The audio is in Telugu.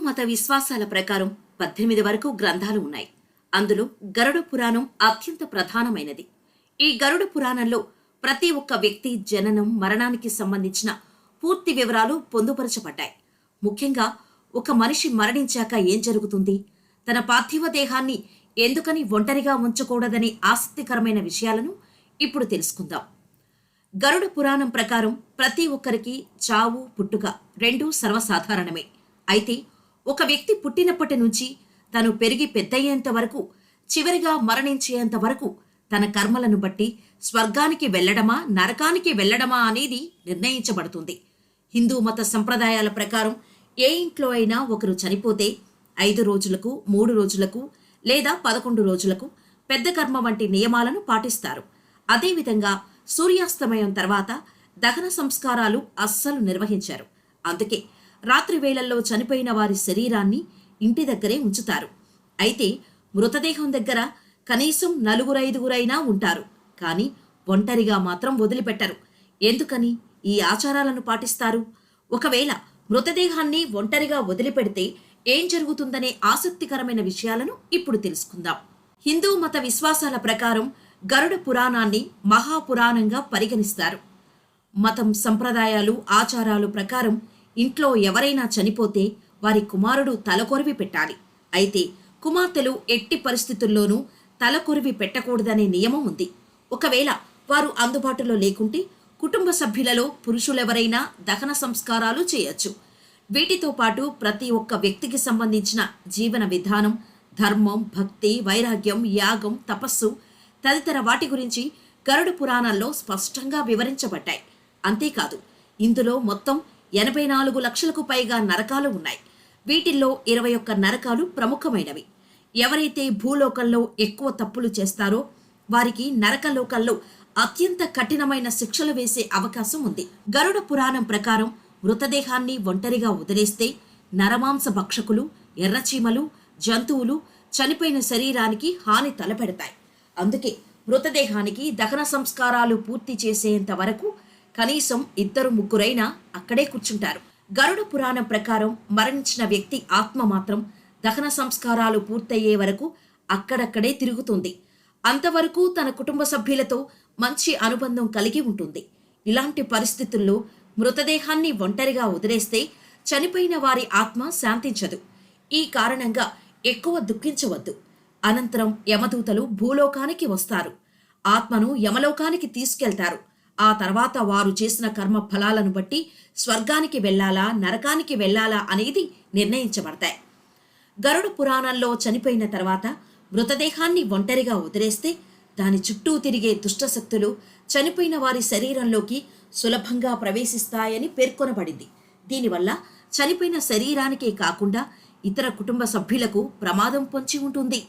మత విశ్వాసాల ప్రకారం 18 వరకు గ్రంథాలు ఉన్నాయి. అందులో గరుడ పురాణం అత్యంత ప్రధానమైనది. ఈ గరుడ పురాణంలో ప్రతి ఒక్క వ్యక్తి జననం మరణానికి సంబంధించిన పూర్తి వివరాలు పొందుపరచబడ్డాయి. ముఖ్యంగా ఒక మనిషి మరణించాక ఏం జరుగుతుంది, తన పార్థివ దేహాన్ని ఎందుకని ఒంటరిగా ఉంచకూడదనే ఆసక్తికరమైన విషయాలను ఇప్పుడు తెలుసుకుందాం. గరుడ పురాణం ప్రకారం ప్రతి ఒక్కరికి చావు పుట్టుక రెండూ సర్వసాధారణమే. అయితే ఒక వ్యక్తి పుట్టినప్పటి నుంచి తను పెరిగి పెద్దయ్యేంత వరకు, చివరిగా మరణించేంత వరకు తన కర్మలను బట్టి స్వర్గానికి వెళ్లడమా నరకానికి వెళ్లడమా అనేది నిర్ణయించబడుతుంది. హిందూ మత సంప్రదాయాల ప్రకారం ఏ ఇంట్లో అయినా ఒకరు చనిపోతే 5 రోజులకు 3 రోజులకు లేదా 11 రోజులకు పెద్ద కర్మ వంటి నియమాలను పాటిస్తారు. అదేవిధంగా సూర్యాస్తమయం తర్వాత దహన సంస్కారాలు అస్సలు నిర్వహించారు. అందుకే రాత్రి వేళల్లో చనిపోయిన వారి శరీరాన్ని ఇంటి దగ్గరే ఉంచుతారు. అయితే మృతదేహం దగ్గర కనీసం 4-5 ఉంటారు, కానీ ఒంటరిగా మాత్రం వదిలిపెట్టరు. ఎందుకని ఈ ఆచారాలను పాటిస్తారు? ఒకవేళ మృతదేహాన్ని ఒంటరిగా వదిలిపెడితే ఏం జరుగుతుందనే ఆసక్తికరమైన విషయాలను ఇప్పుడు తెలుసుకుందాం. హిందూ మత విశ్వాసాల ప్రకారం గరుడ పురాణాన్ని మహాపురాణంగా పరిగణిస్తారు. మతం సంప్రదాయాలు ఆచారాలు ప్రకారం ఇంట్లో ఎవరైనా చనిపోతే వారి కుమారుడు తలకొరివి పెట్టాలి. అయితే కుమార్తెలు ఎట్టి పరిస్థితుల్లోనూ తలకొరివి పెట్టకూడదనే నియమం ఉంది. ఒకవేళ వారు అందుబాటులో లేకుంటే కుటుంబ సభ్యులలో పురుషులెవరైనా దహన సంస్కారాలు చేయొచ్చు. వీటితో పాటు ప్రతి ఒక్క వ్యక్తికి సంబంధించిన జీవన విధానం, ధర్మం, భక్తి, వైరాగ్యం, యాగం, తపస్సు తదితర వాటి గురించి గరుడ పురాణాల్లో స్పష్టంగా వివరించబడ్డాయి. అంతేకాదు, ఇందులో మొత్తం 84 లక్షలకు పైగా నరకాలు ఉన్నాయి. వీటిల్లో 21 నరకాలు ప్రముఖమైనవి. ఎవరైతే భూలోకంలో ఎక్కువ తప్పులు చేస్తారో వారికి నరకలోకంలో అత్యంత కఠినమైన శిక్షలు వేసే అవకాశం ఉంది. గరుడ పురాణం ప్రకారం మృతదేహాన్ని ఒంటరిగా వదిలేస్తే నరమాంస భక్షకులు, ఎర్రచీమలు, జంతువులు చనిపోయిన శరీరానికి హాని తలపెడతాయి. అందుకే మృతదేహానికి దహన సంస్కారాలు పూర్తి చేసేంత వరకు కనీసం 2-3 అక్కడే కూర్చుంటారు. గరుడ పురాణం ప్రకారం మరణించిన వ్యక్తి ఆత్మ మాత్రం దహన సంస్కారాలు పూర్తయ్యే వరకు అక్కడక్కడే తిరుగుతుంది. అంతవరకు తన కుటుంబ సభ్యులతో మంచి అనుబంధం కలిగి ఉంటుంది. ఇలాంటి పరిస్థితుల్లో మృతదేహాన్ని ఒంటరిగా వదిలేస్తే చనిపోయిన వారి ఆత్మ శాంతించదు. ఈ కారణంగా ఎక్కువ దుఃఖించవద్దు. అనంతరం యమదూతలు భూలోకానికి వస్తారు. ఆత్మను యమలోకానికి తీసుకెళ్తారు. ఆ తర్వాత వారు చేసిన కర్మ ఫలాలను బట్టి స్వర్గానికి వెళ్లాలా నరకానికి వెళ్లాలా అనేది నిర్ణయించబడతాయి. గరుడ పురాణంలో చనిపోయిన తర్వాత మృతదేహాన్ని ఒంటరిగా వదిలేస్తే దాని చుట్టూ తిరిగే దుష్టశక్తులు చనిపోయిన వారి శరీరంలోకి సులభంగా ప్రవేశిస్తాయని పేర్కొనబడింది. దీనివల్ల చనిపోయిన శరీరానికే కాకుండా ఇతర కుటుంబ సభ్యులకు ప్రమాదం పొంచి ఉంటుంది.